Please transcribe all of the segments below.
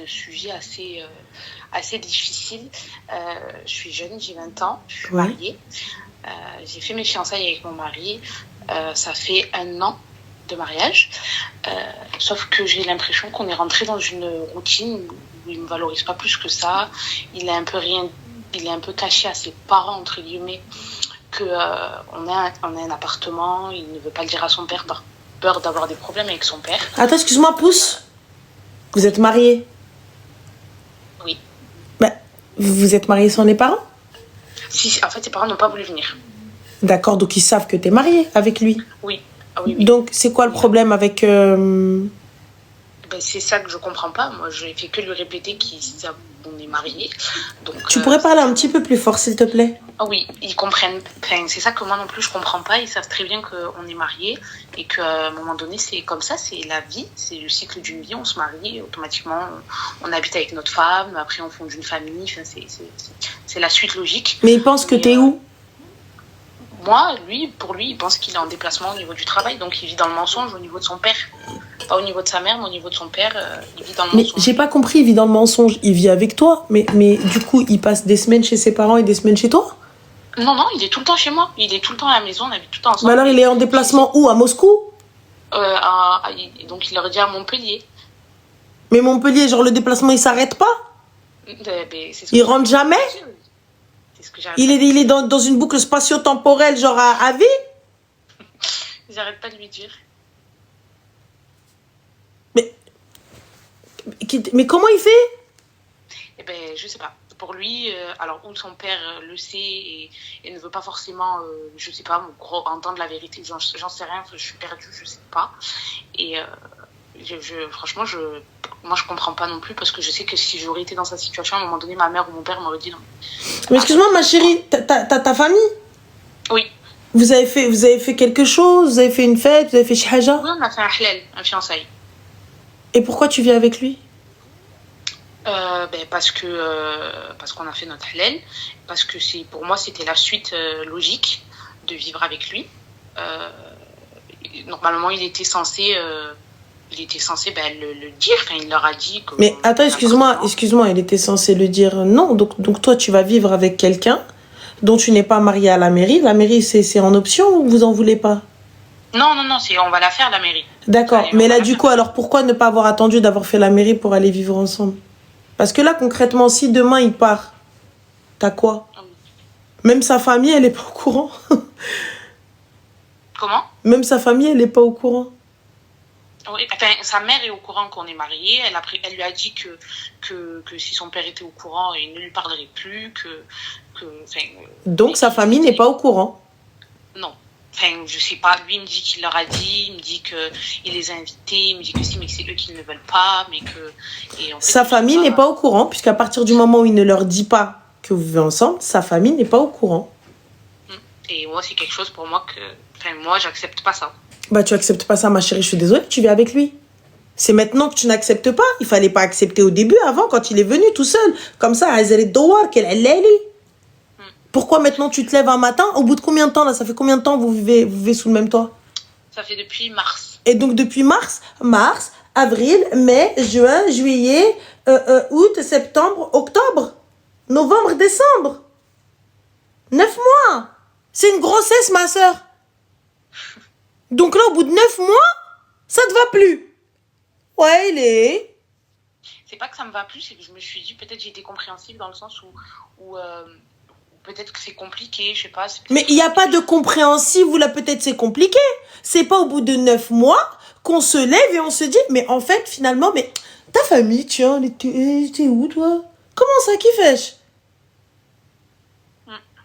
sujet assez difficile. Je suis jeune, j'ai 20 ans, je suis Ouais. mariée. J'ai fait mes fiançailles avec mon mari. Ça fait 1 an de mariage. Sauf que j'ai l'impression qu'on est rentré dans une routine où il ne me valorise pas plus que ça. Il est un peu caché à ses parents, entre guillemets, qu'on a un appartement. Il ne veut pas le dire à son père par peur d'avoir des problèmes avec son père. Attends, excuse-moi, pouce. Vous êtes mariés? Oui. Bah, vous êtes mariés sans les parents? Si, en fait, ses parents n'ont pas voulu venir. D'accord, donc ils savent que t'es mariée avec lui. Oui. Ah oui, oui. Donc, c'est quoi le problème avec... Ben, c'est ça que je comprends pas. Moi, je n'ai fait que lui répéter qu'on est mariés. Donc, Tu pourrais parler un petit peu plus fort, s'il te plaît? Ah oui, ils comprennent. Enfin, c'est ça que moi non plus je comprends pas. Ils savent très bien qu'on est mariés et qu'à un moment donné c'est comme ça, c'est la vie, c'est le cycle d'une vie. On se marie automatiquement, on habite avec notre femme, après on fonde une famille. Enfin, c'est la suite logique. Mais il pense que t'es où? Moi, pour lui, il pense qu'il est en déplacement au niveau du travail, donc il vit dans le mensonge au niveau de son père. Pas au niveau de sa mère, mais au niveau de son père, il vit dans le Mais mensonge. j'ai pas compris, il vit dans le mensonge. Il vit avec toi, mais du coup, il passe des semaines chez ses parents et des semaines chez toi? Non, il est tout le temps chez moi. Il est tout le temps à la maison, on habite tout le temps ensemble. Mais alors, il est en déplacement où? À Moscou? Donc il leur dit à Montpellier. Mais Montpellier, genre le déplacement, il s'arrête pas? Il rentre jamais? C'est ce que j'arrête Il est dans une boucle spatio-temporelle, genre à vie? J'arrête pas de lui dire. Mais comment il fait? Eh ben, je sais pas. Pour lui, alors où son père le sait et ne veut pas forcément, je sais pas, entendre la vérité, j'en sais rien, je suis perdue, je sais pas. Et franchement, moi je comprends pas non plus parce que je sais que si j'aurais été dans sa situation, à un moment donné, ma mère ou mon père m'aurait dit non. Mais excuse-moi, ma chérie, t'as ta famille? Oui. Vous avez fait quelque chose? Vous avez fait une fête? Vous avez fait shahaja? Oui, on a fait un halal, un fiançailles. Et pourquoi tu vis avec lui? Parce qu'on a fait notre halal, parce que pour moi c'était la suite logique de vivre avec lui. Normalement il était censé le dire, enfin il leur a dit que... Mais attends, excuse-moi, il était censé le dire non. Donc toi tu vas vivre avec quelqu'un dont tu n'es pas mariée à la mairie. La mairie c'est en option ou vous en voulez pas? Non, on va la faire la mairie. D'accord, mais là du coup alors pourquoi ne pas avoir attendu d'avoir fait la mairie pour aller vivre ensemble? Parce que là, concrètement, si demain il part, t'as quoi? Même sa famille, elle est pas au courant. Comment? Même sa famille, elle est pas au courant. Oui, enfin, sa mère est au courant qu'on est mariés. Elle lui a dit que si son père était au courant, il ne lui parlerait plus. Donc sa famille n'est pas au courant? Non. Enfin, je sais pas, lui il me dit qu'il leur a dit, il me dit qu'il les a invités, il me dit que si, mais que c'est eux qui ne veulent pas, mais que... Et en fait, sa famille n'est pas au courant, puisqu'à partir du moment où il ne leur dit pas que vous vivez ensemble, sa famille n'est pas au courant. Et moi, c'est quelque chose pour moi que... Enfin, moi, j'accepte pas ça. Bah, tu acceptes pas ça, ma chérie, je suis désolée, tu vis avec lui. C'est maintenant que tu n'acceptes pas. Il fallait pas accepter au début, avant, quand il est venu tout seul. Comme ça, pourquoi maintenant tu te lèves un matin? Au bout de combien de temps là? Ça fait combien de temps vous vivez sous le même toit? Ça fait depuis mars. Et donc depuis mars, avril, mai, juin, juillet, août, septembre, octobre, novembre, décembre. 9 mois. C'est une grossesse, ma soeur. Donc là, au bout de 9 mois, ça te va plus. Ouais, il est... C'est pas que ça me va plus, c'est que je me suis dit, peut-être j'ai été compréhensive dans le sens où peut-être que c'est compliqué, je sais pas. Mais il n'y a pas de compréhensible, ou là peut-être c'est compliqué. C'est pas au bout de 9 mois qu'on se lève et on se dit, mais en fait, finalement, mais ta famille, tiens, t'es où toi? Comment ça, qui fais-je?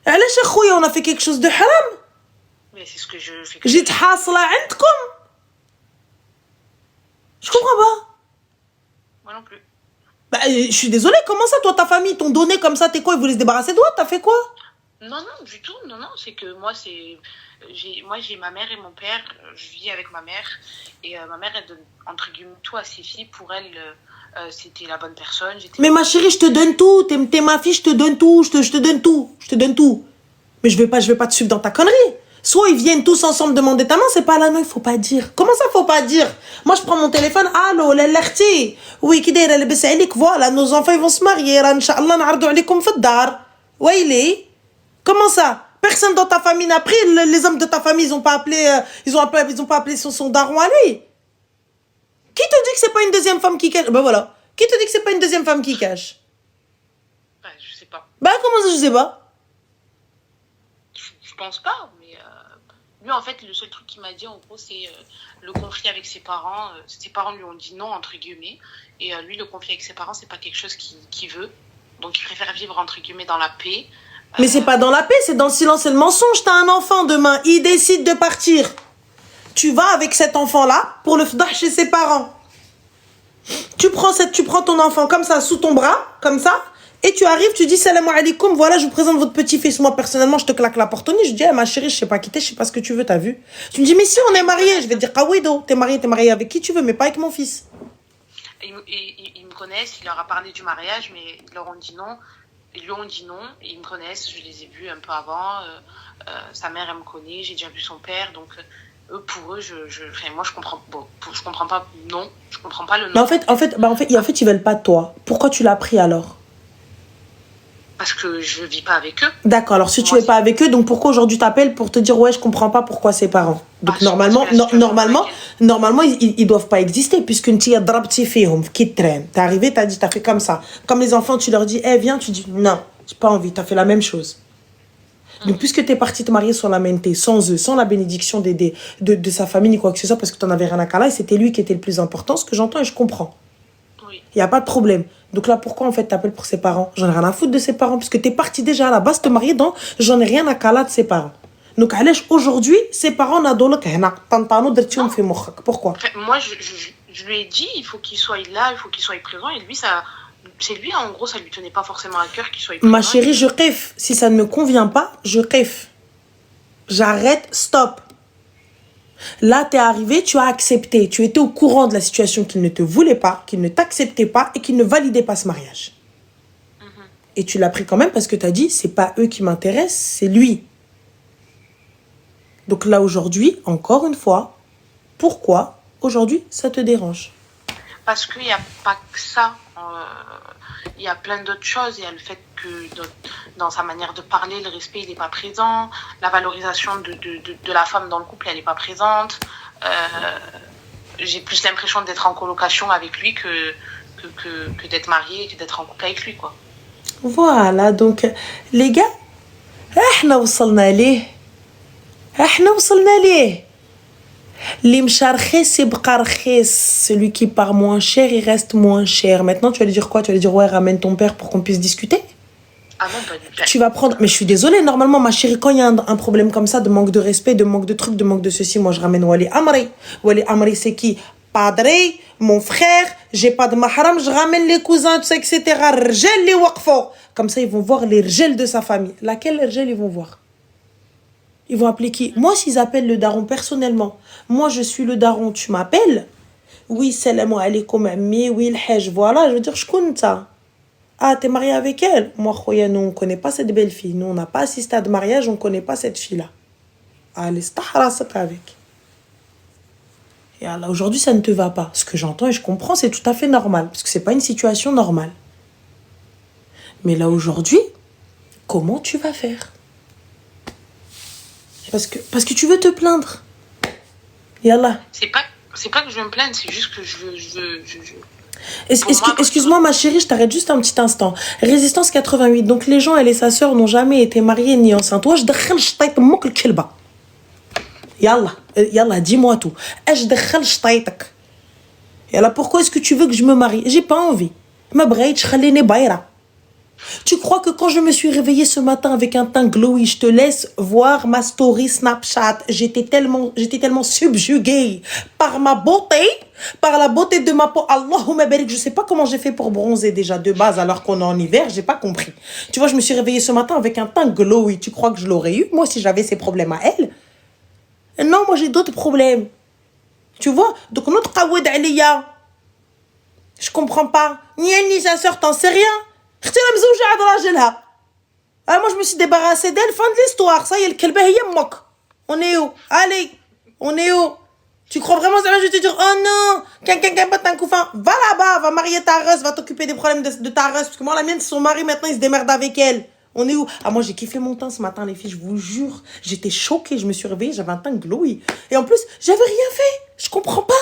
On a fait quelque chose de haram. Mais c'est ce que je fais. J'ai t'hasla عندكم. Je comprends pas. Moi non plus. Bah, je suis désolée, comment ça, toi, ta famille t'ont donné comme ça, t'es quoi, ils voulaient se débarrasser de toi, t'as fait quoi? Non, du tout, non, c'est que moi, j'ai ma mère et mon père, je vis avec ma mère, et ma mère, elle donne, entre guillemets, tout à ses filles, pour elle, c'était la bonne personne. Mais ma chérie, je te donne tout, t'es ma fille, je te donne tout, je te donne tout. Mais je vais pas te suivre dans ta connerie. Soit ils viennent tous ensemble demander ta main, c'est pas là, non, il faut pas dire. Comment ça, faut pas dire? Moi, je prends mon téléphone, allô, l'alerti. Oui, qui dit, voilà, nos enfants, ils vont se marier, Inch'Allah, na'ardou alaykoum fi dar. Ouais, il est. Comment ça? Personne dans ta famille n'a pris, les hommes de ta famille, ils ont pas appelé, ils ont pas appelé son daron à lui. Qui te dit que c'est pas une deuxième femme qui cache? Ben voilà. Qui te dit que c'est pas une deuxième femme qui cache? Ouais, je sais pas. Ben comment ça, je sais pas? Je pense pas, mais lui, en fait, le seul truc qu'il m'a dit, en gros, c'est le conflit avec ses parents. Ses parents lui ont dit non, entre guillemets. Et lui, le conflit avec ses parents, c'est pas quelque chose qu'il veut. Donc, il préfère vivre, entre guillemets, dans la paix. Mais c'est pas dans la paix, c'est dans le silence et le mensonge. T'as un enfant demain, il décide de partir. Tu vas avec cet enfant-là pour le fdah chez ses parents. Tu prends ton enfant comme ça, sous ton bras, comme ça, et tu arrives, tu dis salam alaikum, voilà, je vous présente votre petit-fils. Moi, personnellement, je te claque la porte au nez, je dis, ma chérie, je sais pas quitter, je sais pas ce que tu veux, t'as vu? Tu me dis, mais si on est mariés, je vais te dire, Kawido, t'es marié avec qui tu veux, mais pas avec mon fils. Ils me connaissent, il leur a parlé du mariage, mais ils leur ont dit non. Ils lui ont dit non, et ils me connaissent, je les ai vus un peu avant. Sa mère, elle me connaît, j'ai déjà vu son père, donc pour eux, moi je comprends pas, non, je comprends pas le non. Mais en fait, ils veulent pas de toi. Pourquoi tu l'as pris alors? Parce que je vis pas avec eux. D'accord, alors si tu es pas avec eux, donc pourquoi aujourd'hui t'appelles pour te dire ouais, je comprends pas pourquoi ses parents? Donc normalement, ils doivent pas exister puisqu'une tia drabti fihum qui traîne. T'es arrivé, t'as dit, t'as fait comme ça. Comme les enfants, tu leur dis, viens, tu dis non, j'ai pas envie, t'as fait la même chose. Donc puisque t'es parti te marier sans la mente, sans eux, sans la bénédiction de sa famille ni quoi que ce soit, parce que t'en avais rien à cala, et c'était lui qui était le plus important, ce que j'entends et je comprends. Oui. Il y a pas de problème. Donc là, pourquoi en fait t'appelles pour ses parents? J'en ai rien à foutre de ses parents, parce que t'es parti déjà à la base te marier dans j'en ai rien à cala de ses parents. Donc aujourd'hui, ses parents n'adolent hna. Pourquoi? Moi, je lui ai dit, il faut qu'il soit là, il faut qu'il soit présent, et lui, c'est lui, en gros, ça lui tenait pas forcément à cœur qu'il soit présent. Ma chérie, je kiffe. Si ça ne me convient pas, je kiffe. J'arrête, stop. Là, t'es arrivé, tu as accepté. Tu étais au courant de la situation qu'il ne te voulait pas, qu'il ne t'acceptait pas et qu'il ne validait pas ce mariage. Et tu l'as pris quand même parce que t'as dit, c'est pas eux qui m'intéressent, c'est lui. Donc là, aujourd'hui, encore une fois, pourquoi aujourd'hui ça te dérange? Parce qu'il n'y a pas que ça. Il y a plein d'autres choses. Il y a le fait que dans sa manière de parler, le respect, il n'est pas présent. La valorisation de la femme dans le couple, elle n'est pas présente. J'ai plus l'impression d'être en colocation avec lui que d'être mariée, que d'être en couple avec lui, quoi. Voilà, donc, les gars, احنا وصلنا ليه. Les mcharkhis, يبقى رخيص. Celui qui part moins cher, il reste moins cher. Maintenant, tu vas lui dire quoi? Tu vas lui dire, ouais, ramène ton père pour qu'on puisse discuter? Ah non, pas du tout. Tu vas prendre... Mais je suis désolée, normalement, ma chérie, quand il y a un problème comme ça, de manque de respect, de manque de trucs, de manque de ceci, moi, je ramène Wali Amri. Wali Amri, c'est qui? Padre, mon frère, j'ai pas de mahram, je ramène les cousins, tout ça, etc. Rjel les waqfo. Comme ça, ils vont voir les rjels de sa famille. Laquelle rjel ils vont voir? Ils vont appeler qui? Moi, s'ils appellent le daron personnellement, moi, je suis le daron, tu m'appelles? Oui, salam alaikum, ammi, oui, le hajj, voilà, je veux dire, je connais ça. Ah, t'es marié avec elle? Moi, khoya, nous, on connaît pas cette belle fille. Nous, on n'a pas assisté à de mariage, on connaît pas cette fille-là. Allez, c'est avec. Et là, aujourd'hui, ça ne te va pas. Ce que j'entends et je comprends, c'est tout à fait normal. Parce que c'est pas une situation normale. Mais là, aujourd'hui, comment tu vas faire? Parce que tu veux te plaindre. Yallah. C'est pas que je veux me plaindre, c'est juste que je veux. Excuse-moi ma chérie, je t'arrête juste un petit instant. Résistance 88. Donc les gens, elle et sa sœur n'ont jamais été mariés ni enceintes. Ouais, je دخل شطيط امك الكلبة. Yallah, dis-moi tout. اش دخل شطيطك. Yallah, pourquoi est-ce que tu veux que je me marie? J'ai pas envie. ما بغيتش خليني بايرة. Tu crois que quand je me suis réveillée ce matin avec un teint glowy, je te laisse voir ma story Snapchat. J'étais tellement subjuguée par ma beauté, par la beauté de ma peau. Allahumma barik, je sais pas comment j'ai fait pour bronzer déjà de base alors qu'on est en hiver, j'ai pas compris. Tu vois, je me suis réveillée ce matin avec un teint glowy. Tu crois que je l'aurais eu, moi, si j'avais ces problèmes à elle? Non, moi, j'ai d'autres problèmes. Tu vois? Donc, notre qawed aliya. Je comprends pas. Ni elle ni sa sœur, t'en sais rien. Moi je me suis débarrassée d'elle, fin de l'histoire. Ça y est, le kelba, il est moque. On est où? Allez, on est où? Tu crois vraiment que je vais te dire, oh non, quelqu'un bat un coup fin. Va là-bas, va marier ta Russ, va t'occuper des problèmes de ta Russ. Parce que moi, la mienne, c'est son mari, maintenant, il se démerde avec elle. On est où? Ah, moi, j'ai kiffé mon teint ce matin, les filles, je vous jure. J'étais choquée, je me suis réveillée, j'avais un teint glowy. Et en plus, j'avais rien fait. Je comprends pas.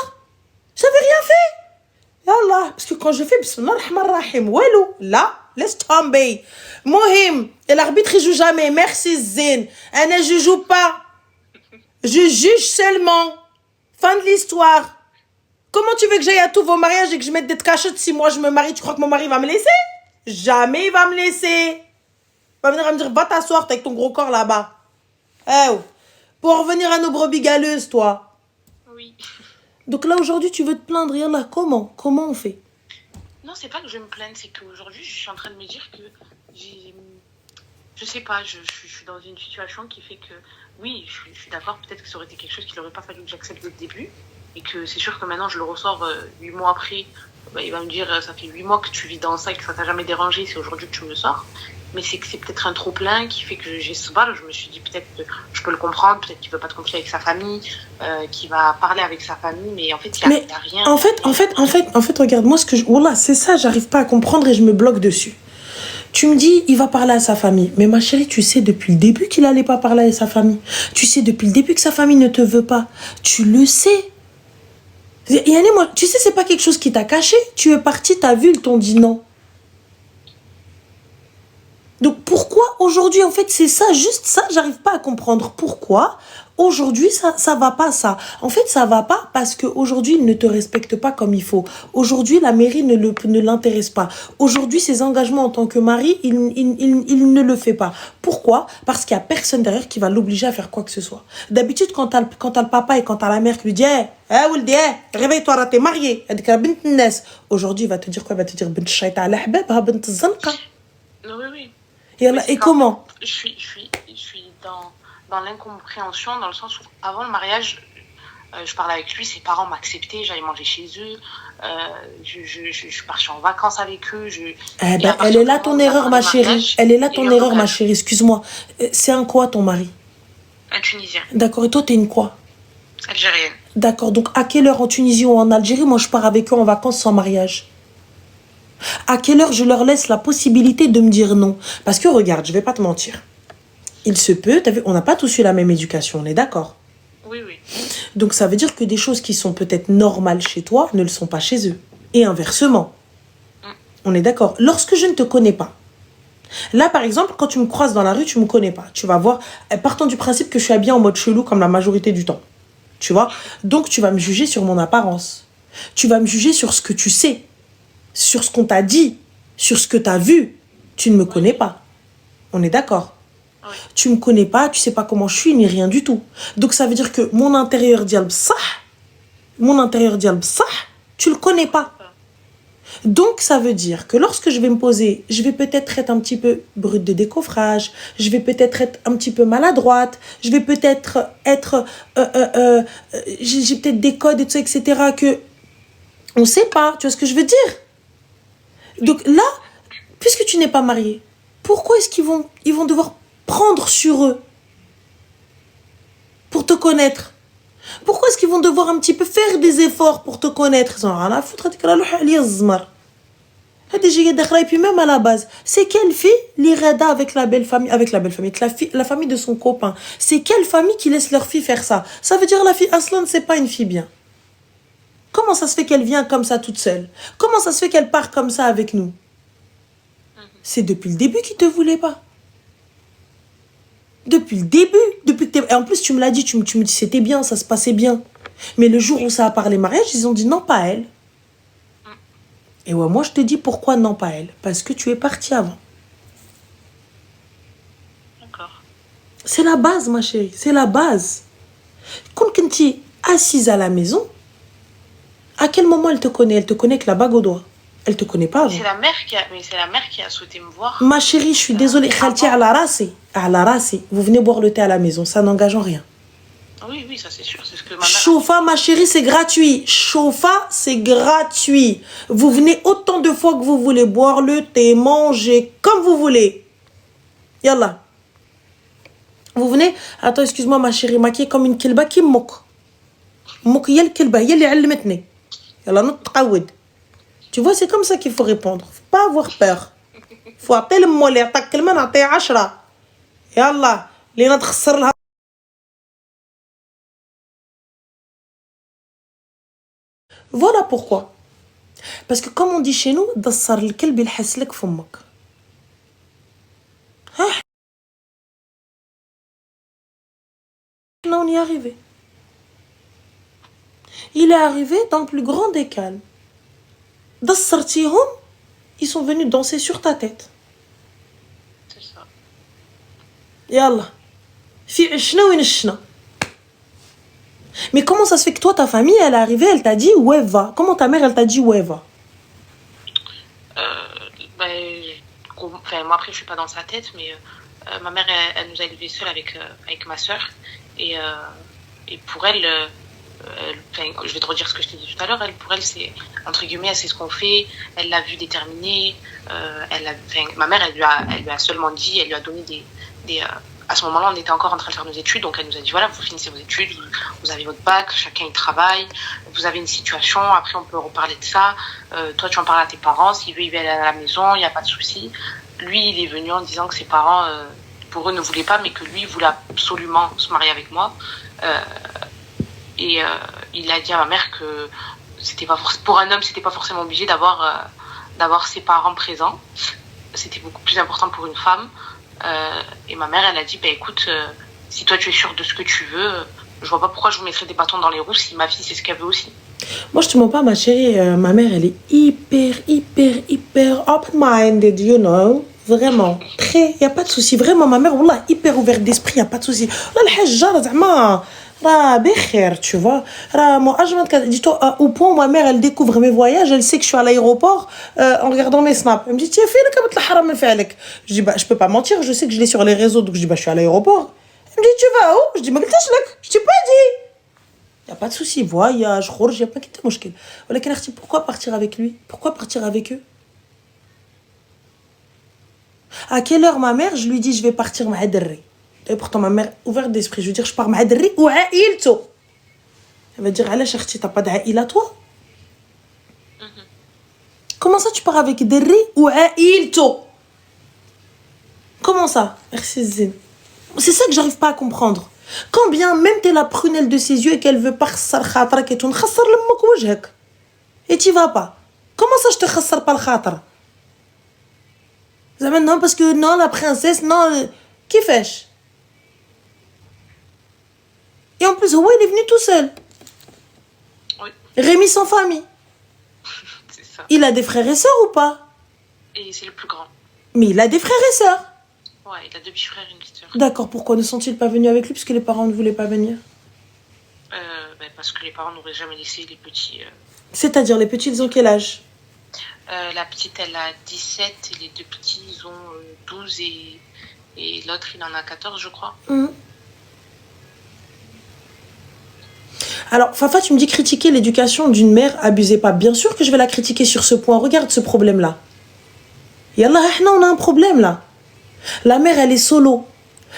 J'avais rien fait. Yallah. Parce que quand je fais, bismillah ar-Rahman ar-Rahim, walou, là, laisse tomber. Mohim, et l'arbitre, il joue jamais. Merci, Zine. Je joue pas. Je juge seulement. Fin de l'histoire. Comment tu veux que j'aille à tous vos mariages et que je mette des cachettes si moi je me marie? Tu crois que mon mari va me laisser? Jamais il va me laisser. Il va venir me dire, va t'asseoir avec ton gros corps là-bas. Oh. Pour revenir à nos brebis galeuses, toi. Oui. Donc là, aujourd'hui, tu veux te plaindre. Yallah, comment? Comment on fait? Non, c'est pas que je me plaigne, c'est qu'aujourd'hui, je suis en train de me dire que je sais pas, je suis dans une situation qui fait que, oui, je suis d'accord, peut-être que ça aurait été quelque chose qu'il n'aurait pas fallu que j'accepte dès le début, et que c'est sûr que maintenant, je le ressors 8 mois après, bah, il va me dire, ça fait 8 mois que tu vis dans ça et que ça t'a jamais dérangé, c'est aujourd'hui que tu me le sors. Mais c'est que c'est peut-être un trop-plein qui fait que j'ai ce bal. Je me suis dit, peut-être que je peux le comprendre, peut-être qu'il veut pas te confier avec sa famille, qu'il va parler avec sa famille, mais en fait, il y a rien. En fait, regarde, moi, Wallah, c'est ça, j'arrive pas à comprendre et je me bloque dessus. Tu me dis, il va parler à sa famille. Mais ma chérie, tu sais depuis le début qu'il allait pas parler à sa famille. Tu sais depuis le début que sa famille ne te veut pas. Tu le sais. Yani, moi, tu sais, c'est pas quelque chose qui t'a caché. Tu es parti, t'as vu, ils t'ont dit non. Donc pourquoi aujourd'hui, en fait, c'est ça, juste ça, j'arrive pas à comprendre. Pourquoi aujourd'hui, ça va pas, ça. En fait, ça va pas parce qu'aujourd'hui, il ne te respecte pas comme il faut. Aujourd'hui, la mairie ne l'intéresse pas. Aujourd'hui, ses engagements en tant que mari, il ne le fait pas. Pourquoi? Parce qu'il y a personne derrière qui va l'obliger à faire quoi que ce soit. D'habitude, quand t'as le papa et quand t'as la mère qui lui dit, réveille-toi, là, t'es marié. Aujourd'hui, il va te dire quoi? Il va te dire, Oui. Et comment? Je suis dans l'incompréhension, dans le sens où avant le mariage, je parlais avec lui, ses parents m'acceptaient, j'allais manger chez eux, je partais en vacances avec eux. Elle est là ton erreur, ma chérie. Elle est là ton erreur, ma chérie. Excuse-moi. C'est un quoi, ton mari? Un Tunisien. D'accord. Et toi, t'es une quoi? Algérienne. D'accord. Donc, à quelle heure en Tunisie ou en Algérie, moi, je pars avec eux en vacances sans mariage? À quelle heure je leur laisse la possibilité de me dire non? Parce que regarde, je vais pas te mentir. Il se peut, t'as vu, on n'a pas tous eu la même éducation, on est d'accord? Oui. Donc ça veut dire que des choses qui sont peut-être normales chez toi ne le sont pas chez eux. Et inversement. On est d'accord? Lorsque je ne te connais pas, là par exemple, quand tu me croises dans la rue, tu me connais pas. Tu vas voir, partant du principe que je suis habillée en mode chelou comme la majorité du temps. Tu vois? Donc tu vas me juger sur mon apparence. Tu vas me juger sur ce que tu sais. Sur ce qu'on t'a dit, sur ce que t'as vu. Tu ne me connais pas. On est d'accord? Oui. Tu me connais pas, tu sais pas comment je suis, ni rien du tout. Donc ça veut dire que mon intérieur dialb sah, tu le connais pas. Donc ça veut dire que lorsque je vais me poser, je vais peut-être être un petit peu brute de décoffrage, je vais peut-être être un petit peu maladroite, je vais peut-être être... j'ai peut-être des codes et tout ça, etc. que on sait pas, tu vois ce que je veux dire? Donc là, puisque tu n'es pas marié, pourquoi est-ce qu'ils vont devoir prendre sur eux pour te connaître? Pourquoi est-ce qu'ils vont devoir un petit peu faire des efforts pour te connaître? Ils ont rien à foutre. Et puis même à la base, c'est quelle fille l'irada avec la belle famille, avec la famille de son copain? C'est quelle famille qui laisse leur fille faire ça? Ça veut dire la fille Aslan, c'est pas une fille bien. Comment ça se fait qu'elle vient comme ça toute seule? Comment ça se fait qu'elle part comme ça avec nous? C'est depuis le début qu'ils te voulaient pas. Depuis le début. Et en plus, tu me l'as dit, tu me dis c'était bien, ça se passait bien. Mais le jour où ça a parlé mariage, ils ont dit non, pas elle. Et ouais, moi je te dis pourquoi non, pas elle. Parce que tu es partie avant. D'accord. C'est la base, ma chérie, c'est la base. Quand tu es assise à la maison, à quel moment elle te connaît? Elle te connaît avec la bague au doigt. Elle te connaît pas avant. C'est la mère qui a souhaité me voir. Ma chérie, je suis désolée. Khalti à la race. Vous venez boire le thé à la maison, ça n'engage en rien. Oui, ça c'est sûr. C'est ce que ma mère... Chauffa, ma chérie, c'est gratuit. Chauffa, c'est gratuit. Vous venez autant de fois que vous voulez boire le thé, manger comme vous voulez. Yallah. Vous venez, attends, excuse-moi ma chérie, maquillée comme une kilba qui me moque. Moque, y'a le kilba, y'a اللي علمتني. يلا نتعود. Tu vois, c'est comme ça qu'il faut répondre. Faut pas avoir peur. Faut appeler le mot اللي يعطيك كلمة نعطيه 10. يلا لينا تخسر لها. Voilà pourquoi. Parce que comme on dit chez nous, دصر الكلب يلحس لك فمك. On y est arrivé. Il est arrivé dans le plus grand des calmes. دصرتيهم, ils sont venus danser sur ta tête. C'est ça. يلا في عشنا وين عشنا. Mais comment ça se fait que toi, ta famille, elle est arrivée, elle t'a dit où elle va? Comment ta mère, elle t'a dit où elle va? Moi, après, je suis pas dans sa tête, mais ma mère, elle nous a élevés seuls avec ma sœur. Et pour elle, je vais te redire ce que je t'ai dit tout à l'heure, pour elle, c'est, entre guillemets, elle sait ce qu'on fait, elle l'a vu déterminer, ma mère, elle lui a seulement dit, elle lui a donné à ce moment-là, on était encore en train de faire nos études, donc elle nous a dit, voilà, vous finissez vos études, vous avez votre bac, chacun il travaille, vous avez une situation, après on peut reparler de ça, toi tu en parles à tes parents, s'il veut, il va aller à la maison, il n'y a pas de souci. Lui, il est venu en disant que ses parents, pour eux, ne voulaient pas, mais que lui, il voulait absolument se marier avec moi. Il a dit à ma mère que c'était pas pour un homme, c'était pas forcément obligé d'avoir ses parents présents. C'était beaucoup plus important pour une femme. Et ma mère, elle a dit, écoute, si toi tu es sûre de ce que tu veux, je vois pas pourquoi je vous mettrais des bâtons dans les roues si ma fille c'est ce qu'elle veut aussi. Moi, je te mens pas, ma chérie, ma mère, elle est hyper open-minded, you know. Vraiment. Très, y a pas de souci. Vraiment, ma mère, wallah, hyper ouverte d'esprit, y a pas de souci. Là, le hajj, z'ama, ra bikhair, tu vois. Ra, moi, dis-toi, au point où ma mère, elle découvre mes voyages, elle sait que je suis à l'aéroport, en regardant mes snaps. Elle me dit, tiens, fais le kabut la haram el fa'alek. Je dis, je peux pas mentir, je sais que je l'ai sur les réseaux, donc je dis, je suis à l'aéroport. Elle me dit, tu vas où? Je dis, ma قلتش لك, je t'ai pas dit. Il n'y a pas de souci, voyage, il n'y a pas de problème. Pourquoi partir avec lui? Pourquoi partir avec eux? À quelle heure ma mère, je lui dis je vais partir مع دري. Et pourtant ma mère ouverte d'esprit, je veux dire je pars مع دري وعائلته. Elle va dire علاش اختي t'as pas d'عائلة toi? Comment ça tu pars avec دري وعائلته? Comment ça? Merci Zine. C'est ça que j'arrive pas à comprendre. Quand bien même t'es la prunelle de ses yeux et qu'elle veut pas khasar khatrak et tout, nkhasar l'amok wajhak. Et tu vas pas. Comment ça je te khassar pas le khatra? Non, parce que non, la princesse, non, qui fait? Et en plus, il est venu tout seul. Oui. Rémi sans famille. C'est ça. Il a des frères et sœurs ou pas? Et c'est le plus grand. Mais il a des frères et sœurs. Ouais, il a 2 petits frères et une petite sœur. D'accord, pourquoi ne sont-ils pas venus avec lui puisque les parents ne voulaient pas venir? Parce que les parents n'auraient jamais laissé les petits. C'est-à-dire, les petits, ils ont quel âge? La petite, elle a 17 et les 2 petits, ils ont 12 et l'autre, il en a 14, je crois. Alors, Fafa, tu me dis critiquer l'éducation d'une mère, abusez pas. Bien sûr que je vais la critiquer sur ce point. Regarde ce problème-là. Yallah, on a un problème là. La mère, elle est solo.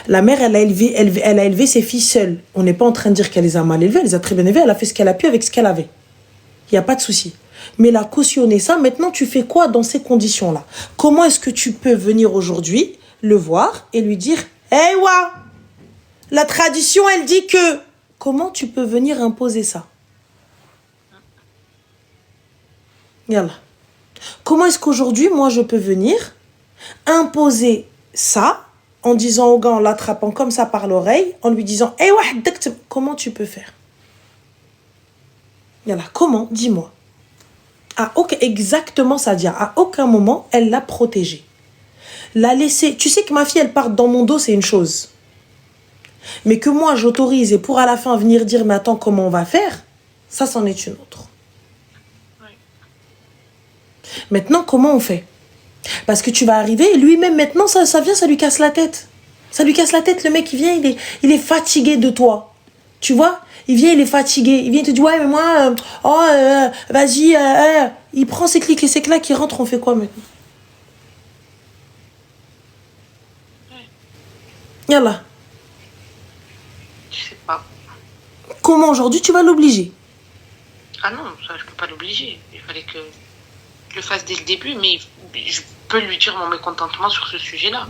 La mère, elle a élevé ses filles seule. On n'est pas en train de dire qu'elle les a mal élevées. Elle les a très bien élevées. Elle a fait ce qu'elle a pu avec ce qu'elle avait. Il n'y a pas de souci. Mais elle a cautionné ça. Maintenant, tu fais quoi dans ces conditions-là? Comment est-ce que tu peux venir aujourd'hui, le voir et lui dire « Hey, wa, la tradition, elle dit que... » Comment tu peux venir imposer ça? Yallah. Comment est-ce qu'aujourd'hui, moi, je peux venir imposer ça en disant au gars, en l'attrapant comme ça par l'oreille, en lui disant « Hey, wa, comment tu peux faire? » Yallah, comment? Dis-moi. Exactement ça dit. À aucun moment, elle l'a protégée. La laisser... Tu sais que ma fille, elle part dans mon dos, c'est une chose. Mais que moi, j'autorise et pour à la fin venir dire « Mais attends, comment on va faire ?» Ça, c'en est une autre. Oui. Maintenant, comment on fait? Parce que tu vas arriver et lui-même, maintenant, ça vient, ça lui casse la tête. Ça lui casse la tête. Le mec, il vient, il est fatigué de toi. Tu vois? Il vient, il est fatigué. Il vient, il te dit, ouais, mais moi, vas-y, il prend ses clics et ses claques, il rentre, on fait quoi maintenant? Yallah. Comment aujourd'hui tu vas l'obliger? Ah non, ça, je peux pas l'obliger. Il fallait que je le fasse dès le début, mais je peux lui dire mon mécontentement sur ce sujet-là.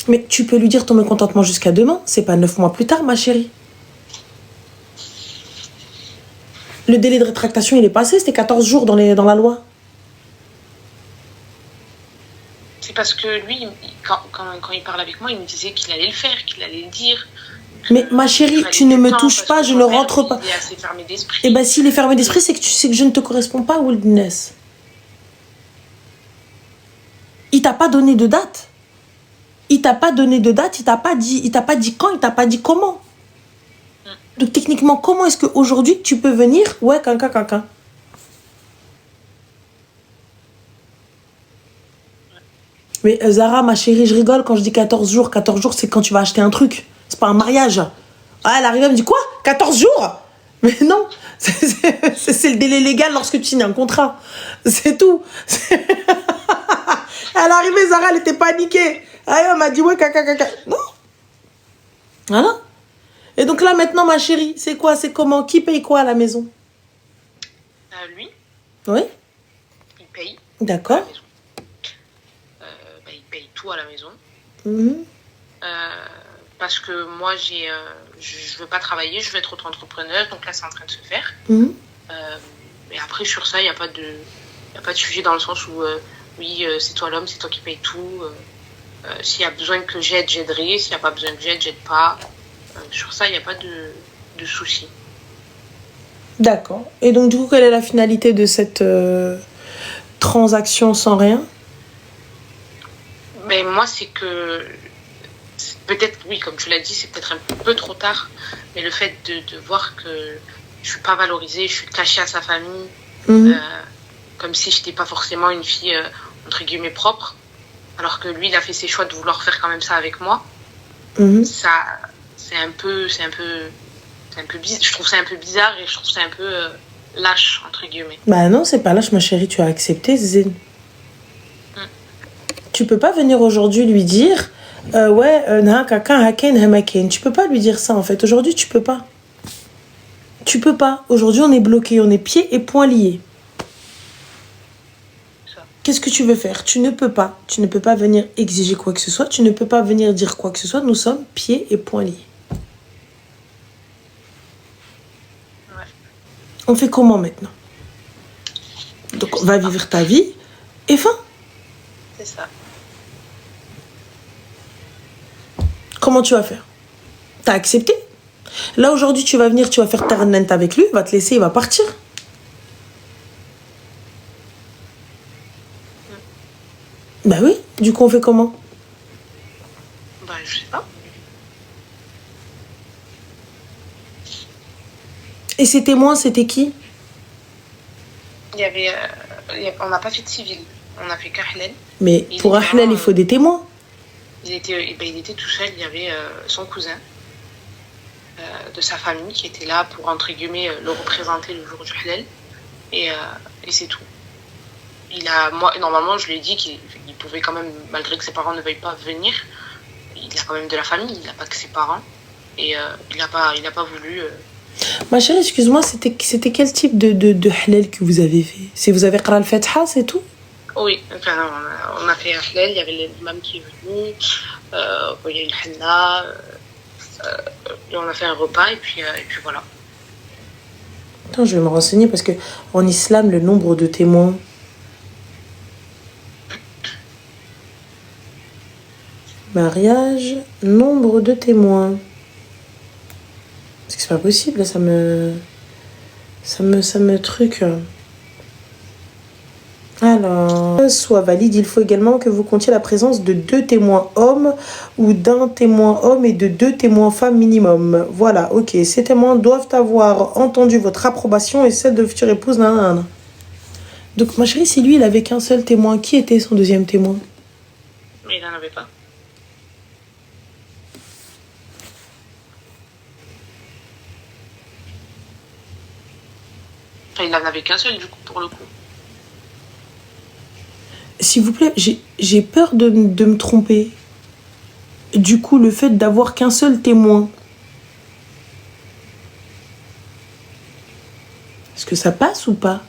Mais tu peux lui dire ton mécontentement jusqu'à demain. C'est pas 9 mois plus tard, ma chérie. Le délai de rétractation, il est passé. C'était 14 jours dans la loi. C'est parce que lui, quand il parle avec moi, il me disait qu'il allait le faire, qu'il allait le dire. Mais ma chérie, tu ne me touches pas, je ne rentre pas. Il est assez fermé d'esprit. Eh bien, s'il est fermé d'esprit, c'est que tu sais que je ne te corresponds pas, Wildness. Il t'a pas donné de date. Il t'a pas donné de date, il t'a pas dit quand, il t'a pas dit comment. Donc techniquement, comment est-ce qu'aujourd'hui tu peux venir? Ouais, quelqu'un. Mais Zara, ma chérie, je rigole quand je dis 14 jours. 14 jours, c'est quand tu vas acheter un truc. C'est pas un mariage. Ah, elle arrive, elle me dit quoi? 14 jours? Mais non, c'est le délai légal lorsque tu signes un contrat. C'est tout. Elle arrivait, Zara, elle était paniquée. Ah, elle m'a dit ouais, caca. Non. Voilà. Et donc là, maintenant, ma chérie, c'est quoi? C'est comment? Qui paye quoi à la maison? Lui. Oui. Il paye. D'accord. Il paye tout à la maison. Mmh. Parce que moi, je veux pas travailler, je veux être auto-entrepreneur. Donc là, c'est en train de se faire. Mmh. Mais après, sur ça, il n'y a pas de sujet dans le sens où, oui, c'est toi l'homme, c'est toi qui paye tout. S'il y a besoin que j'aide, j'aiderai. S'il n'y a pas besoin que j'aide pas. Sur ça, il n'y a pas de souci. D'accord. Et donc, du coup, quelle est la finalité de cette transaction sans rien? Mais moi, c'est que... Peut-être, oui, comme tu l'as dit, c'est peut-être un peu trop tard. Mais le fait de voir que je ne suis pas valorisée, je suis cachée à sa famille, comme si je n'étais pas forcément une fille, entre guillemets, propre. Alors que lui, il a fait ses choix de vouloir faire quand même ça avec moi. Ça, c'est un peu bizarre. Je trouve ça un peu bizarre et je trouve ça un peu lâche, entre guillemets. Bah non, c'est pas lâche, ma chérie, tu as accepté, Zine. Tu peux pas venir aujourd'hui lui dire ouais, tu peux pas lui dire ça en fait. Aujourd'hui, tu peux pas. Tu peux pas. Aujourd'hui, on est bloqué, on est pieds et poings liés. Qu'est-ce que tu veux faire? Tu ne peux pas. Tu ne peux pas venir exiger quoi que ce soit. Tu ne peux pas venir dire quoi que ce soit. Nous sommes pieds et poings liés. Ouais. On fait comment maintenant? Donc, on va vivre ta vie et fin. C'est ça. Comment tu vas faire? T'as accepté? Là, aujourd'hui, tu vas venir, tu vas faire tarnent avec lui, il va te laisser, il va partir. Bah oui, du coup, on fait comment? Bah, je sais pas. Et ces témoins, c'était qui? Il y avait... on n'a pas fait de civil. On a fait qu'Ahlel. Mais pour Ahlel, il faut des témoins. Il était tout seul. Il y avait son cousin de sa famille qui était là pour, entre guillemets, le représenter le jour du Ahlel. Et c'est tout. Moi, normalement, je lui ai dit qu'il pouvait quand même, malgré que ses parents ne veuillent pas venir, il a quand même de la famille, il n'a pas que ses parents. Et il n'a pas voulu... Ma chérie, excuse-moi, c'était quel type de halal que vous avez fait? Si vous avez Qara al-Fatiha, c'est tout? Oui, enfin, on a fait un halal, il y avait l'imam qui est venu, il y a eu le henna, et on a fait un repas, et puis voilà. Attends, je vais me renseigner parce que en islam, le nombre de témoins... Mariage, nombre de témoins. Parce que c'est pas possible, là, ça me truc. Alors, soit valide, il faut également que vous comptiez la présence de 2 témoins hommes ou d'un témoin homme et de 2 témoins femmes minimum. Voilà, ok. Ces témoins doivent avoir entendu votre approbation et celle de future épouse. Nan. Donc, ma chérie, si lui, il avait qu'un seul témoin, qui était son deuxième témoin? Mais il n'en avait pas. Enfin, il n'en avait qu'un seul, du coup, pour le coup. S'il vous plaît, j'ai peur de me tromper. Du coup, le fait d'avoir qu'un seul témoin, Est-ce que ça passe ou pas?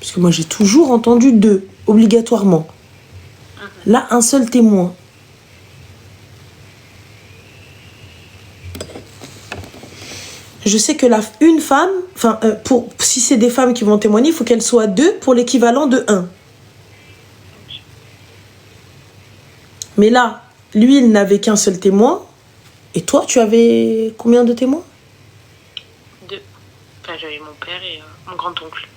Parce que moi, j'ai toujours entendu 2, obligatoirement. Là, un seul témoin. Je sais que une femme, si c'est des femmes qui vont témoigner, il faut qu'elles soient 2 pour l'équivalent de 1. Mais là, lui, il n'avait qu'un seul témoin. Et toi, tu avais combien de témoins? 2. Enfin, j'avais mon père et mon grand-oncle.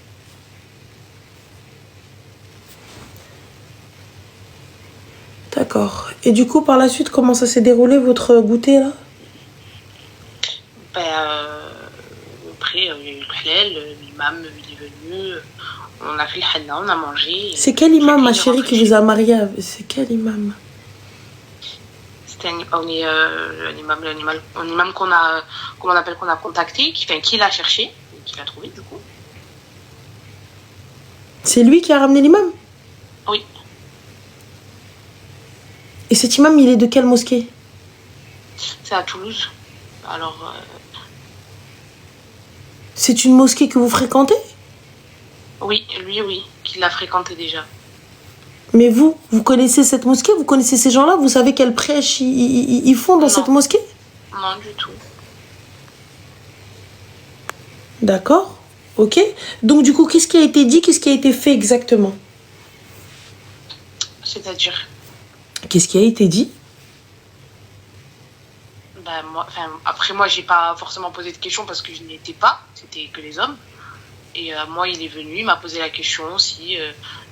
D'accord. Et du coup, par la suite, comment ça s'est déroulé, votre goûter, là? Après, il y a eu le halal, l'imam, il est venu, on a fait le henna, on a mangé. C'est quel imam, ma chérie, qui vous a marié? C'est quel imam? C'était un imam qu'on a contacté, qui l'a cherché, et qui l'a trouvé, du coup. C'est lui qui a ramené l'imam? Oui. Et cet imam, il est de quelle mosquée? C'est à Toulouse. Alors... C'est une mosquée que vous fréquentez? Oui, lui, qui l'a fréquenté déjà. Mais vous connaissez cette mosquée? Vous connaissez ces gens-là? Vous savez quelle prêche ils font dans cette mosquée? Non, du tout. D'accord, ok. Donc du coup, qu'est-ce qui a été dit? Qu'est-ce qui a été fait exactement? C'est-à-dire? Qu'est-ce qui a été dit? Après, moi, j'ai pas forcément posé de questions parce que je n'y étais pas. C'était que les hommes. Et moi, il est venu, il m'a posé la question si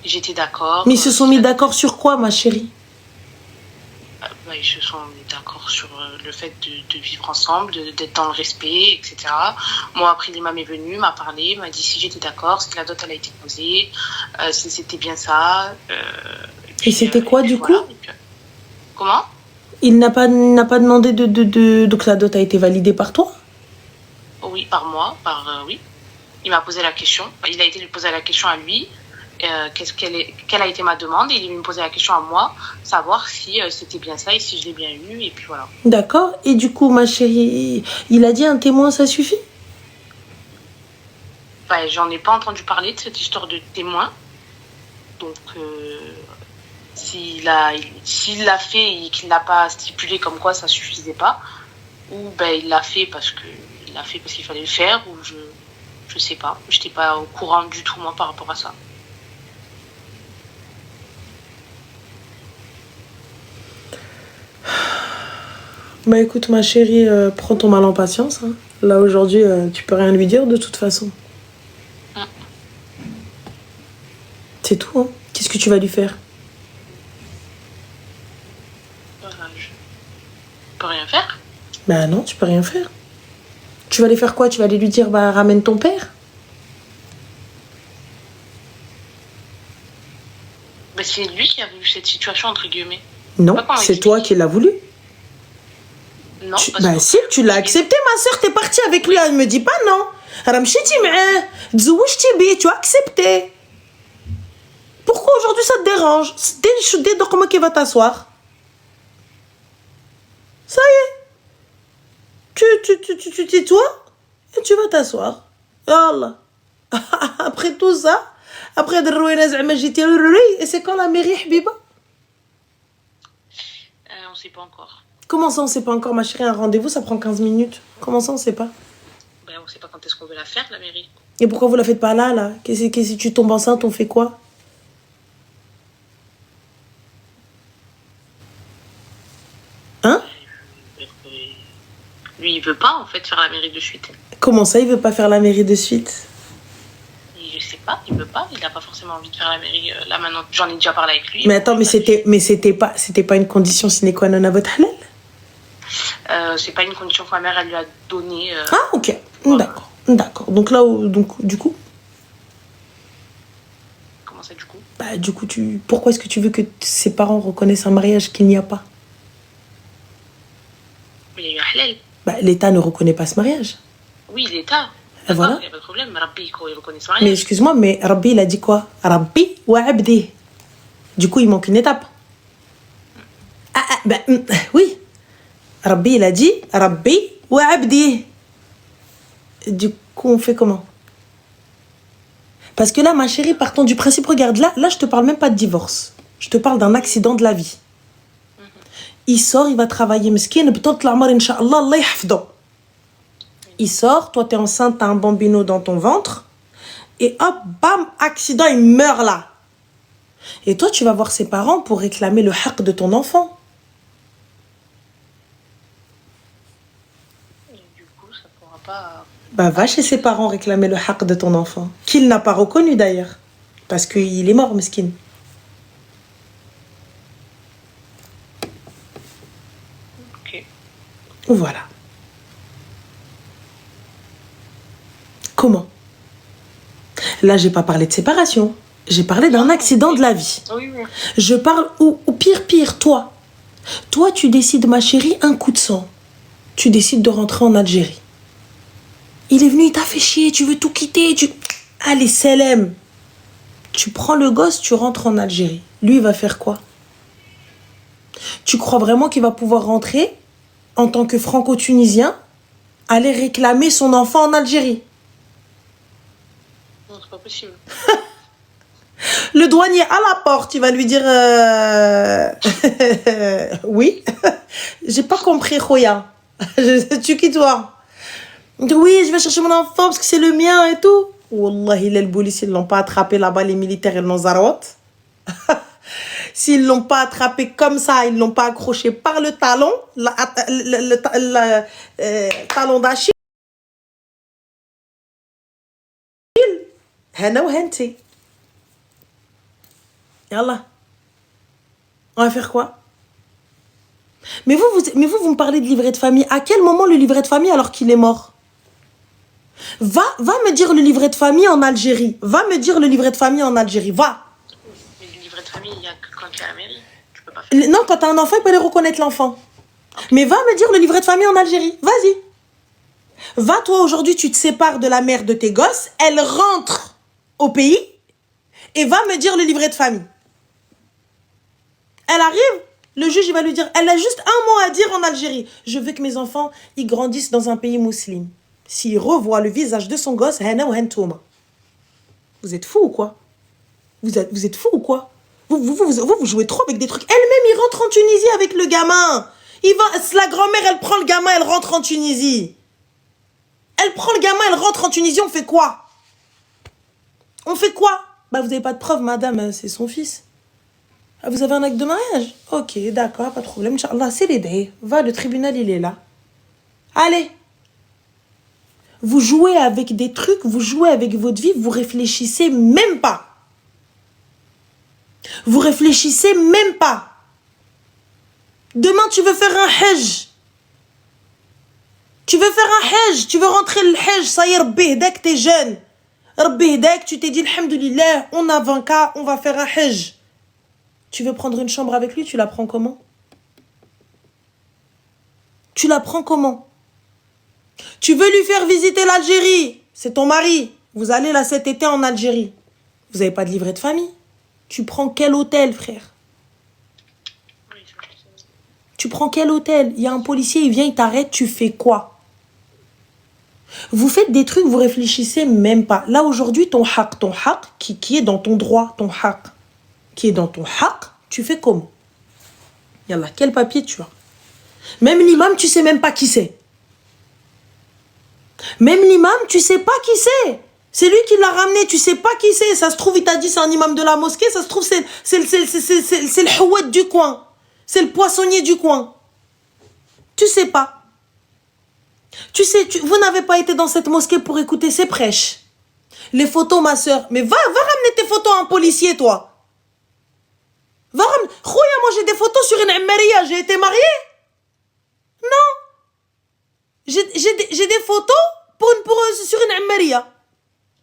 j'étais d'accord. Mais ils se sont mis d'accord sur quoi, ma chérie? Ils se sont mis d'accord sur le fait de vivre ensemble, d'être dans le respect, etc. Moi, après, l'imam est venu, m'a parlé, m'a dit si j'étais d'accord, si la dot elle a été posée, si c'était bien ça. Et c'était quoi, du coup? Comment? Il n'a pas demandé de... Donc la dot a été validée par toi? Oui, par moi, oui. Il m'a posé la question. Il a été lui poser la question à lui. Quelle a été ma demande? Et il me posait la question à moi, savoir si c'était bien ça et si je l'ai bien eu. Et puis voilà. D'accord. Et du coup, ma chérie, il a dit un témoin, ça suffit? J'en ai pas entendu parler de cette histoire de témoin. Donc, s'il l'a fait et qu'il n'a pas stipulé comme quoi ça suffisait pas, ou il l'a fait parce qu'il fallait le faire, ou je sais pas. J'étais pas au courant du tout, moi, par rapport à ça. Bah écoute, ma chérie, prends ton mal en patience. Hein. Là, aujourd'hui, tu peux rien lui dire de toute façon. C'est tout, hein. Qu'est-ce que tu vas lui faire? Je peux rien faire. Bah non, tu peux rien faire. Tu vas aller faire quoi? Tu vas aller lui dire, bah ramène ton père? C'est lui qui a voulu cette situation, entre guillemets. Non, c'est toi qui l'as voulu. Non, bah si, tu l'as accepté, ma soeur, t'es partie avec lui, elle me dit pas non. Tu as accepté. Pourquoi aujourd'hui ça te dérange? Dès comment qu'il va t'asseoir. Ça y est. Tu tais-toi et tu vas t'asseoir. Allah. Après tout ça, après et c'est quand la mairie, Habiba? On sait pas encore. Comment ça, on sait pas encore, ma chérie? Un rendez-vous, ça prend 15 minutes. Comment ça, on sait pas? On sait pas quand est-ce qu'on veut la faire, la mairie. Et pourquoi vous la faites pas là? Qu'est-ce que si tu tombes enceinte, on fait quoi? Hein? Lui, il veut pas, en fait, faire la mairie de suite. Comment ça, il veut pas faire la mairie de suite? Je sais pas, il veut pas. Il a pas forcément envie de faire la mairie là maintenant. J'en ai déjà parlé avec lui. Mais attends, c'était pas une condition sine qua non à votre halal? C'est pas une condition que ma mère elle lui a donnée. Ah ok, voilà. D'accord. Donc là, du coup. Comment ça du coup? Bah du coup pourquoi est-ce que tu veux que ses parents reconnaissent un mariage qu'il n'y a pas? Il y a eu un halal. Bah l'État ne reconnaît pas ce mariage. Oui, l'État. Voilà. Il n'y a pas de problème. Rabbi, il reconnaît ce mariage. Mais excuse-moi, mais Rabbi, il a dit quoi? Rabbi wa abdi. Du coup, il manque une étape. Oui. Rabbi, il a dit Rabbi wa abdi. Du coup, on fait comment? Parce que là, ma chérie, partons du principe, regarde, là, je te parle même pas de divorce. Je te parle d'un accident de la vie. Il sort, il va travailler, meskin, peut-être l'amar, inch'Allah, Allah yahfdo. Il sort, toi, t'es enceinte, t'as un bambino dans ton ventre, et hop, bam, accident, il meurt là. Et toi, tu vas voir ses parents pour réclamer le haq de ton enfant. Et du coup, ça pourra pas... Bah, va chez ses parents réclamer le haq de ton enfant. Qu'il n'a pas reconnu d'ailleurs. Parce qu'il est mort, meskin. Ok. Voilà. Comment? Là, j'ai pas parlé de séparation. J'ai parlé d'un accident de la vie. Oui, oui. Je parle, ou pire, toi. Toi, tu décides, ma chérie, un coup de sang. Tu décides de rentrer en Algérie. Il est venu, il t'a fait chier, tu veux tout quitter, Allez, Selem. Tu prends le gosse, tu rentres en Algérie. Lui, il va faire quoi? Tu crois vraiment qu'il va pouvoir rentrer, en tant que franco-tunisien, aller réclamer son enfant en Algérie? Non, c'est pas possible. Le douanier à la porte, il va lui dire oui, j'ai pas compris, Khoya. Tu qui toi? Oui, je vais chercher mon enfant parce que c'est le mien et tout. Wallahi, les policiers ne l'ont pas attrapé là-bas, les militaires, ils l'ont zarouat. S'ils ne l'ont pas attrapé comme ça, ils ne l'ont pas accroché par le talon, talon d'Achille. Hana ou henti. Yallah. On va faire quoi? Mais vous me parlez de livret de famille. À quel moment le livret de famille alors qu'il est mort? Va me dire le livret de famille en Algérie. Va me dire le livret de famille en Algérie. Va. Mais le livret de famille, il y a que quand tu es à la mairie. Tu peux pas faire. Non, quand t'as un enfant, il peut aller reconnaître l'enfant. Mais va me dire le livret de famille en Algérie. Vas-y. Va, toi, aujourd'hui, tu te sépares de la mère de tes gosses. Elle rentre au pays. Et va me dire le livret de famille. Elle arrive. Le juge, il va lui dire, elle a juste un mot à dire en Algérie. Je veux que mes enfants, ils grandissent dans un pays musulman. S'il revoit le visage de son gosse, vous êtes fou ou quoi? Vous êtes fou ou quoi? Vous jouez trop avec des trucs. Elle-même, il rentre en Tunisie avec le gamin. La grand-mère, elle prend le gamin, elle rentre en Tunisie. Elle prend le gamin, elle rentre en Tunisie, on fait quoi? On fait quoi? Bah, vous n'avez pas de preuve, madame, c'est son fils. Ah, vous avez un acte de mariage? Ok, d'accord, pas de problème. Inch'Allah, c'est l'aider. Va, le tribunal, il est là. Allez. Vous jouez avec des trucs, vous jouez avec votre vie, vous réfléchissez même pas. Vous réfléchissez même pas. Demain, tu veux faire un hajj. Tu veux faire un hajj. Tu veux rentrer le hajj. Ça y est, Rabbi Hidek, t'es jeune. Rabbi Hidek, tu t'es dit, alhamdoulilah, on a 20 cas, on va faire un hajj. Tu veux prendre une chambre avec lui, tu la prends comment? Tu la prends comment? Tu veux lui faire visiter l'Algérie. C'est ton mari. Vous allez là cet été en Algérie. Vous n'avez pas de livret de famille. Tu prends quel hôtel, frère? Tu prends quel hôtel? Il y a un policier, il vient, il t'arrête, tu fais quoi? Vous faites des trucs, vous réfléchissez même pas. Là, aujourd'hui, ton haq, qui est dans ton droit, ton haq, qui est dans ton haq, tu fais comment? Yallah, quel papier tu as? Même l'imam, tu sais même pas qui c'est. Même l'imam, tu sais pas qui c'est. C'est lui qui l'a ramené, tu sais pas qui c'est. Ça se trouve, il t'a dit c'est un imam de la mosquée. Ça se trouve, c'est le houet du coin. C'est le poissonnier du coin. Tu sais pas. Tu sais, vous n'avez pas été dans cette mosquée pour écouter ses prêches. Les photos, ma soeur. Mais va ramener tes photos à un policier, toi. Va ramener. Khouya, moi j'ai des photos sur une Ammaria. J'ai été mariée. Non. J'ai des photos sur une Ammaria.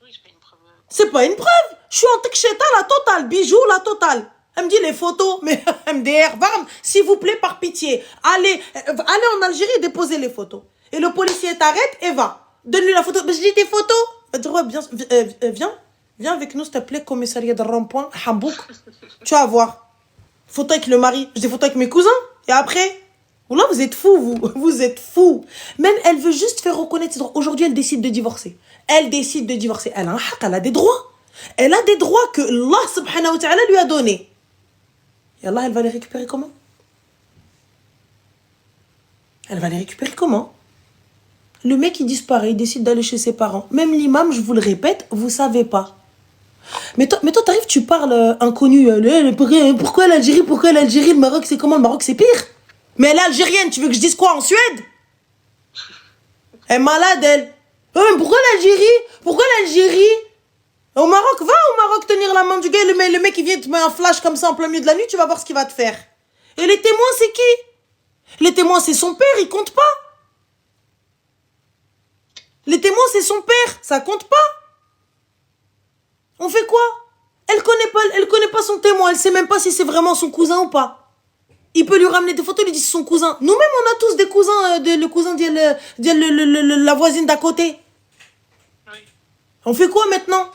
Oui, c'est pas une preuve. C'est pas une preuve. Je suis en tekcheta, la totale. Bijoux, la totale. Elle me dit les photos. Mais MDR, s'il vous plaît, par pitié. Allez en Algérie et déposez les photos. Et le policier t'arrête et va. Donne-lui la photo. Mais je dis des photos. Elle dit, ouais, viens avec nous, s'il te plaît, commissariat de rond-point, Hambouk. Tu vas voir. Photo avec le mari. J'ai des photos avec mes cousins. Et après, Wallah, vous êtes fous, vous. Vous êtes fous. Même, elle veut juste faire reconnaître ses droits. Aujourd'hui, elle décide de divorcer. Elle décide de divorcer. Elle a un haq, elle a des droits. Elle a des droits que Allah subhanahu wa ta'ala lui a donnés. Et Allah, elle va les récupérer comment? Elle va les récupérer comment? Le mec, il disparaît, il décide d'aller chez ses parents. Même l'imam, je vous le répète, vous savez pas. Mais toi, t'arrives, tu parles inconnu. Pourquoi l'Algérie? Pourquoi l'Algérie? Le Maroc, c'est comment? Le Maroc, c'est pire. Mais elle est algérienne, tu veux que je dise quoi en Suède? Elle est malade, elle. Oh, mais pourquoi l'Algérie? Pourquoi l'Algérie? Au Maroc, va au Maroc tenir la main du gars. Le mec, il vient te mettre un flash comme ça en plein milieu de la nuit, tu vas voir ce qu'il va te faire. Et les témoins, c'est qui? Les témoins, c'est son père, il compte pas. Les témoins, c'est son père, ça compte pas. On fait quoi? Elle connaît pas son témoin, elle sait même pas si c'est vraiment son cousin ou pas. Il peut lui ramener des photos, il lui dit c'est son cousin. Nous-mêmes, on a tous des cousins, le cousin de la voisine d'à côté. Oui. On fait quoi maintenant?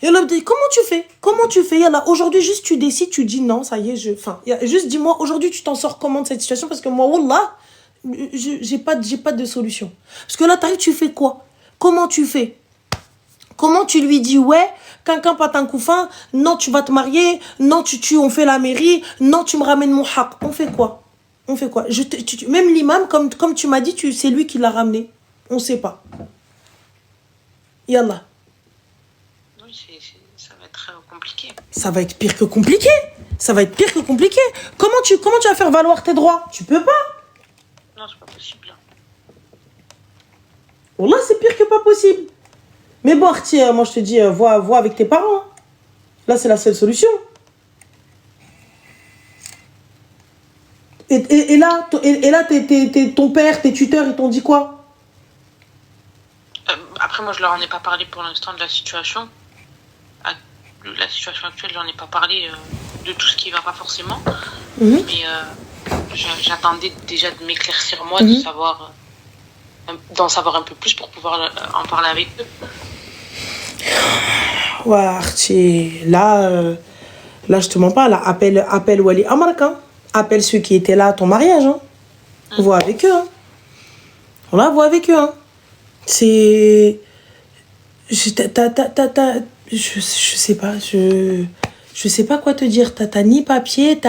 Et elle me dit, comment tu fais? Comment tu fais? Yallah, aujourd'hui, juste tu décides, tu dis non, ça y est, juste dis-moi, aujourd'hui, tu t'en sors comment de cette situation? Parce que moi, wallah, j'ai pas de solution. Parce que là, t'arrives, tu fais quoi? Comment tu fais? Comment tu lui dis, ouais, quelqu'un pas un couffin, non, tu vas te marier, non, on fait la mairie, non, tu me ramènes mon haq. On fait quoi? On fait quoi? Même l'imam, comme tu m'as dit, c'est lui qui l'a ramené. On sait pas. Yallah. Oui, ça va être compliqué. Ça va être pire que compliqué. Ça va être pire que compliqué. Comment tu vas faire valoir tes droits? Tu peux pas. Non, c'est pas possible. Wallah, c'est pire que pas possible. Mais bon, Arti, moi je te dis, vois avec tes parents. Là, c'est la seule solution. Et là, ton père, tes tuteurs, ils t'ont dit quoi? Après, moi, je leur en ai pas parlé pour l'instant de la situation. La situation actuelle, je leur en ai pas parlé de tout ce qui va pas forcément. Mais j'attendais déjà de m'éclaircir moi, d'en savoir un peu plus pour pouvoir en parler avec eux. Ouais, Arti, là, je te mens pas, là, appelle Wali Amrak, hein. Appelle ceux qui étaient là à ton mariage, hein. Vois avec eux, hein. Voilà, vois avec eux, hein. C'est... Je sais pas, je sais pas quoi te dire. T'as ni papier,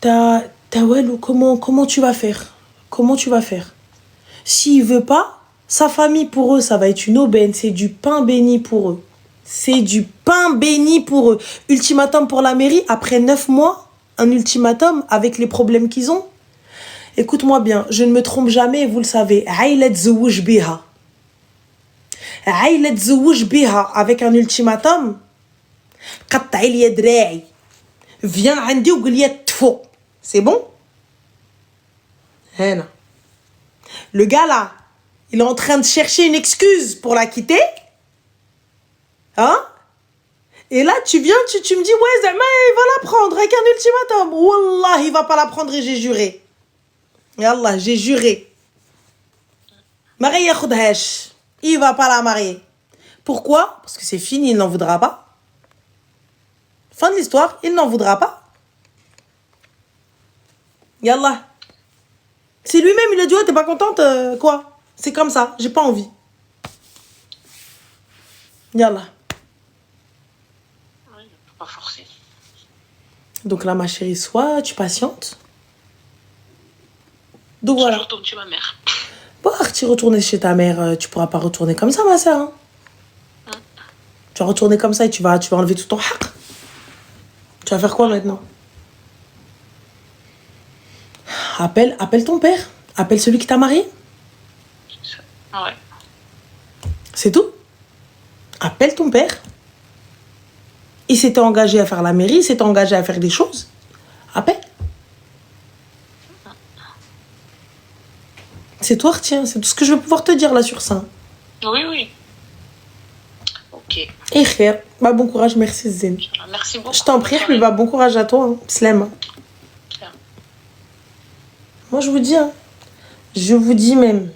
ouais, comment tu vas faire? Comment tu vas faire? S'il veut pas, sa famille pour eux, ça va être une aubaine. C'est du pain béni pour eux. C'est du pain béni pour eux. Ultimatum pour la mairie, après 9 mois, un ultimatum avec les problèmes qu'ils ont. Écoute-moi bien, je ne me trompe jamais et vous le savez. Aïlet zouj biha. Aïlet zouj biha avec un ultimatum. Qatta il yadrai. Viens andi ou gli tfo. C'est bon? Héna. Le gars là, il est en train de chercher une excuse pour la quitter. Hein? Et là, tu viens, tu me dis, ouais, Zama, il va la prendre avec un ultimatum. Wallah, il va pas la prendre et j'ai juré. Yallah, j'ai juré. Marie Yakhudhesh, il va pas la marier. Pourquoi? Parce que c'est fini, il n'en voudra pas. Fin de l'histoire, il n'en voudra pas. Yallah. C'est lui-même, il a dit, ouais, t'es pas contente, quoi? C'est comme ça, j'ai pas envie. Yallah. Oui, je peux pas forcer. Donc là, ma chérie, soit tu patientes. Donc voilà. Je retourne chez ma mère. Bon, tu retournes chez ta mère, tu pourras pas retourner comme ça, ma soeur. Hein. Tu vas retourner comme ça et tu vas enlever tout ton haq. Tu vas faire quoi maintenant? Appelle ton père. Appelle celui qui t'a marié. Ouais. C'est tout. Appelle ton père. Il s'était engagé à faire la mairie, il s'était engagé à faire des choses. Appelle. C'est toi, tiens, c'est tout ce que je vais pouvoir te dire là sur ça. Oui. Ok. Et khair. Bah, bon courage, merci Zine. Merci beaucoup. Je t'en prie, mais bah, bon courage à toi, hein. Slem. Moi, je vous dis, hein. Je vous dis même.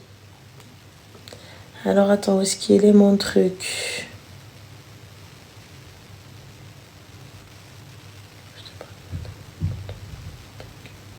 Alors, attends, où est-ce qu'il est mon truc?